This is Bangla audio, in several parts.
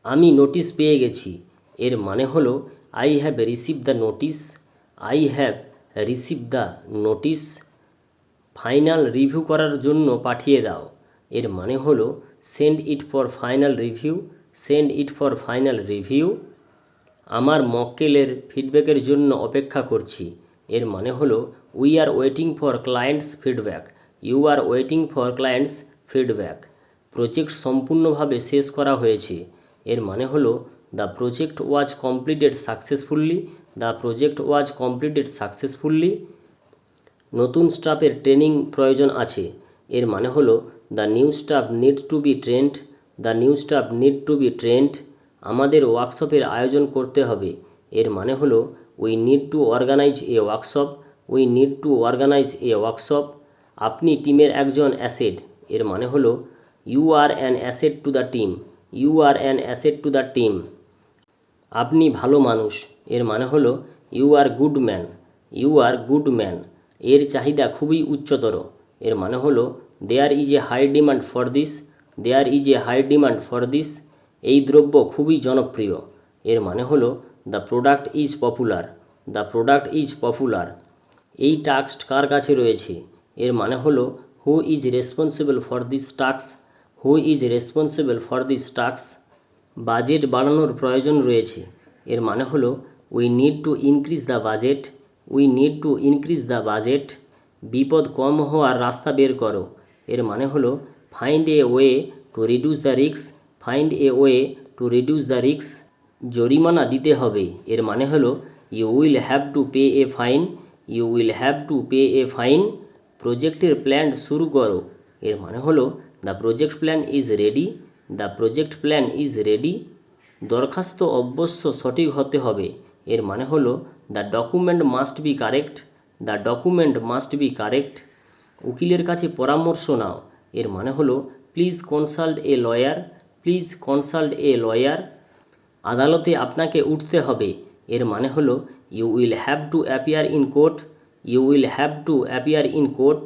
আমি নোটিশ পেয়ে গেছি এর মানে হলো I have receive the notice. I have receive the notice. Final review করার জন্য পাঠিয়ে দাও এর মানে হলো send it for final review. Send it for final review. আমার মক্কেলের ফিডব্যাকের জন্য অপেক্ষা করছি এর মানে হলো we are waiting for clients feedback. You are waiting for clients feedback. Project সম্পূর্ণভাবে শেষ করা হয়েছে এর মানে হলো the project was completed successfully. The project was completed successfully. নতুন স্টাফের ট্রেনিং প্রয়োজন আছে এর মানে হলো the new staff need to be trained. The new staff need to be trained. আমাদের ওয়ার্কশপের আয়োজন করতে হবে এর মানে হলো we need to organise a workshop. We need to organise a workshop. আপনি টিমের একজন অ্যাসেট এর মানে হলো you are an asset to the team. You are an asset to the team. আপনি ভালো মানুষ এর মানে হলো you are good man. You are good man. এর চাহিদা খুবই উচ্চতর এর মানে হলো there is a high demand for this. There is a high demand for this. এই দ্রব্য খুবই জনপ্রিয় এর মানে হলো the product is popular. The product is popular. এই টাস্ক কার কাছে রয়েছে এর মানে হলো who is responsible for this task. Who is responsible for this task. Budget বাড়ানোর প্রয়োজন রয়েছে এর মানে হলো we need to increase the budget. We need to increase the budget. বিপদ কম হওয়ার রাস্তা বের করো এর মানে হলো find a way to reduce the risk. Find a way to reduce the risk. জরিমানা দিতে হবে এর মানে হলো you will have to pay a fine. You will have to pay a fine. প্রজেক্টের প্ল্যান শুরু করো এর মানে হলো the project plan is ready. The project plan is ready. দরখাস্ত অবশ্য সঠিক হতে হবে এর মানে হলো the document must be correct. The document must be correct. উকিলের কাছে পরামর্শ নাও এর মানে হলো please consult a lawyer. Please consult a lawyer. আদালতে আপনাকে উঠতে হবে এর মানে হলো you will have to appear in court. You will have to appear in court.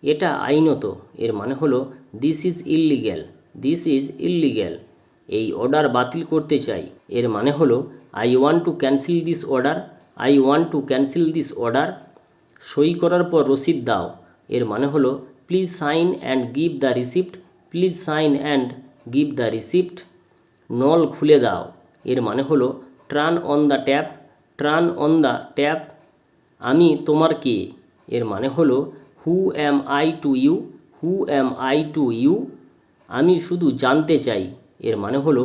এটা আইনত এর মানে হলো this is illegal. This is illegal. এই অর্ডার বাতিল করতে চাই এর মানে হলো I want to cancel this order. I want to cancel this order. সই করার পর রসিদ দাও এর মানে হলো please sign and give the receipt. Please sign and give the receipt. নল খুলে দাও এর মানে হলো turn on the tap. Turn on the tap. আমি তোমার কে এর মানে হলো who am I to you. Who am I to you. আমি শুধু জানতে চাই এর মানে হলো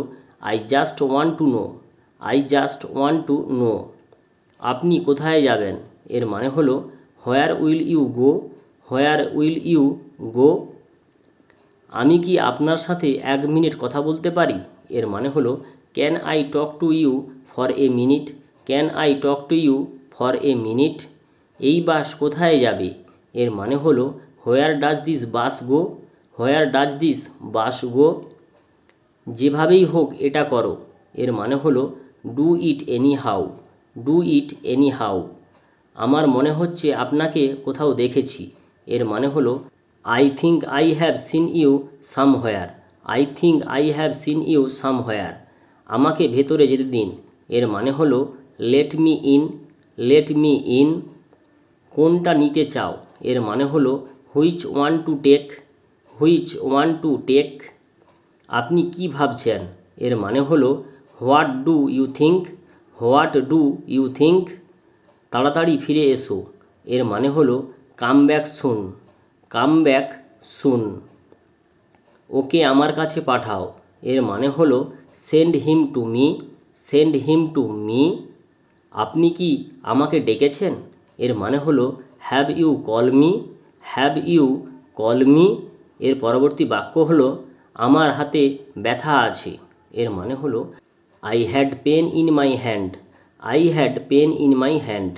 I just want to know. I just want to know. আপনি কোথায় যাবেন এর মানে হলো where will you go. Where will you go. আমি কি আপনার সাথে 1 মিনিট কথা বলতে পারি এর মানে হলো can I talk to you for a minute. Can I talk to you for a minute. এই বাস কোথায় যাবে এর মানে হলো where does this bus go. Where does this bus go. যেভাবেই হোক এটা করো এর মানে হলো do it anyhow. Do it anyhow. আমার মনে হচ্ছে আপনাকে কোথাও দেখেছি এর মানে হলো I think I have seen you somewhere. I think I have seen you somewhere. আমাকে ভেতরে যেতে দিন এর মানে হলো let me in. Let me in. কোনটা নিতে চাও এর মানে হলো which one to take. Which one to take. আপনি কি ভাবছেন এর মানে হলো what do you think. What do you think. তাড়াতাড়ি ফিরে এসো এর মানে হলো come back soon. Come back soon. ওকে আমার কাছে পাঠাও এর মানে হলো send him to me. Send him to me. আপনি কি আমাকে ডেকেছেন এর মানে হলো have you call me. Have you call me. এর পরবর্তী বাক্য হলো আমার হাতে ব্যথা আছে এর মানে হলো I had pen in my hand. I had pen in my hand.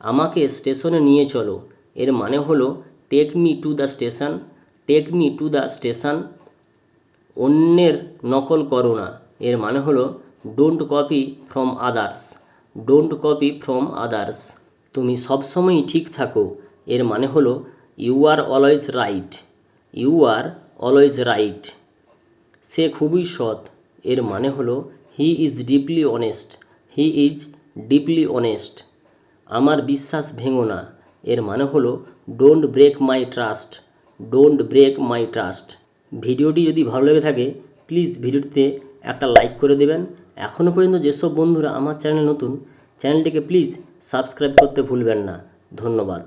আমাকে স্টেশনে নিয়ে চলো এর মানে হলো take me to the station. Take me to the station. অন্যের নকল করো না এর মানে হলো don't copy from others. Don't copy from others. তুমি সবসময়ই ঠিক থাকো এর মানে হলো you are always right. You are always right. সে খুবই সৎ এর মানে হলো হি is deeply honest, he is deeply honest. আমার বিশ্বাস ভেঙো না, এর মানে হলো don't break my trust, don't break my trust. ভিডিওটি যদি ভালো লেগে থাকে প্লিজ ভিডিওটিতে একটা লাইক করে দেবেন। এখনও পর্যন্ত যেসব বন্ধুরা আমার চ্যানেল নতুন, চ্যানেলটিকে প্লিজ সাবস্ক্রাইব করতে ভুলবেন না। ধন্যবাদ।